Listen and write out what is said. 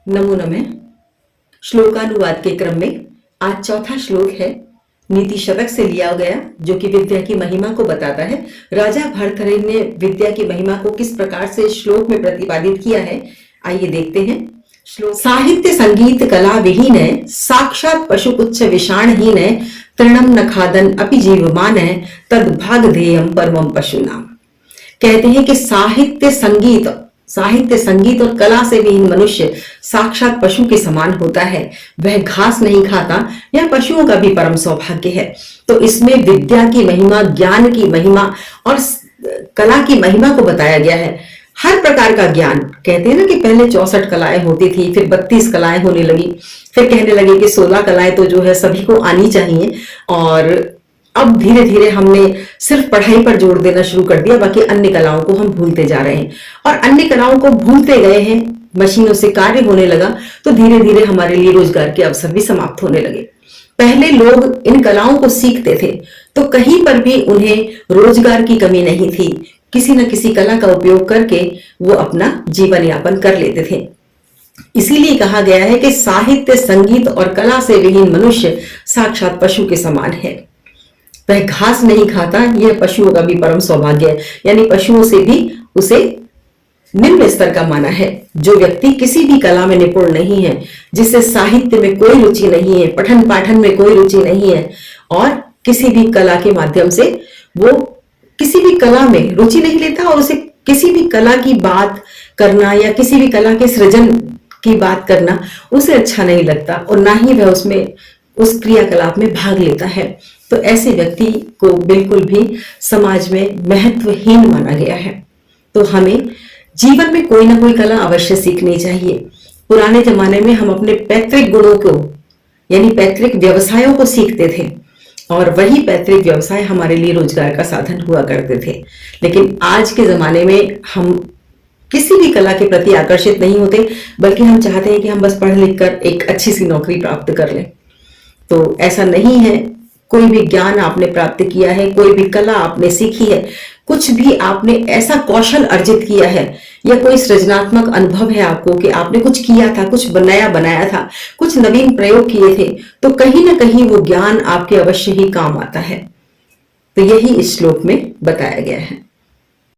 नमो नमः। श्लोकानुवाद के क्रम में आज चौथा श्लोक है, नीति शतक से लिया गया, जो कि विद्या की महिमा को बताता है। राजा भर्तहरि ने विद्या की महिमा को किस प्रकार से श्लोक में प्रतिपादित किया है, आइए देखते हैं। श्लोक, साहित्य संगीत कला विहीन है, साक्षात पशुपुच्छ विषाणहीन है, तृणम न खादन अपि जीवमान है, तद भाग ध्येयम परमम पशुनाम। कहते हैं कि साहित्य संगीत और कला से विहीन मनुष्य साक्षात पशु के समान होता है। वह घास नहीं खाता, यह पशुओं का भी परम सौभाग्य है। तो इसमें विद्या की महिमा, ज्ञान की महिमा और कला की महिमा को बताया गया है। हर प्रकार का ज्ञान, कहते हैं ना कि पहले 64 कलाएं होती थी, फिर 32 कलाएं होने लगी, फिर कहने लगे कि 16 कलाएं तो जो है सभी को आनी चाहिए। और अब धीरे धीरे हमने सिर्फ पढ़ाई पर जोर देना शुरू कर दिया, बाकी अन्य कलाओं को हम भूलते जा रहे हैं। और अन्य कलाओं को भूलते गए हैं, मशीनों से कार्य होने लगा, तो धीरे धीरे हमारे लिए रोजगार के अवसर भी समाप्त होने लगे। पहले लोग इन कलाओं को सीखते थे तो कहीं पर भी उन्हें रोजगार की कमी नहीं थी, किसी न किसी कला का उपयोग करके वो अपना जीवन यापन कर लेते थे। इसीलिए कहा गया है कि साहित्य, संगीत और कला से विहीन मनुष्य साक्षात पशु के समान है। वह घास नहीं खाता, यह पशुओं का भी परम सौभाग्य है। यानी पशुओं से भी उसे निम्न स्तर का माना है। जो व्यक्ति किसी भी कला में निपुण नहीं है, जिसे साहित्य में कोई रुचि नहीं है, पठन पाठन में कोई रुचि नहीं है, और किसी भी कला के माध्यम से वो किसी भी कला में रुचि नहीं लेता, और उसे किसी भी कला की बात करना या किसी भी कला के सृजन की बात करना उसे अच्छा नहीं लगता, और ना ही वह उसमें उस क्रियाकलाप में भाग लेता है, तो ऐसे व्यक्ति को बिल्कुल भी समाज में महत्वहीन माना गया है। तो हमें जीवन में कोई ना कोई कला अवश्य सीखनी चाहिए। पुराने जमाने में हम अपने पैतृक गुणों को, यानी पैतृक व्यवसायों को सीखते थे, और वही पैतृक व्यवसाय हमारे लिए रोजगार का साधन हुआ करते थे। लेकिन आज के जमाने में हम किसी भी कला के प्रति आकर्षित नहीं होते, बल्कि हम चाहते हैं कि हम बस पढ़ लिख कर एक अच्छी सी नौकरी प्राप्त कर लें। तो ऐसा नहीं है। कोई भी ज्ञान आपने प्राप्त किया है, कोई भी कला आपने सीखी है, कुछ भी आपने ऐसा कौशल अर्जित किया है, या कोई सृजनात्मक अनुभव है आपको कि आपने कुछ किया था, कुछ बनाया था, कुछ नवीन प्रयोग किए थे, तो कहीं ना कहीं वो ज्ञान आपके अवश्य ही काम आता है। तो यही इस श्लोक में बताया गया है।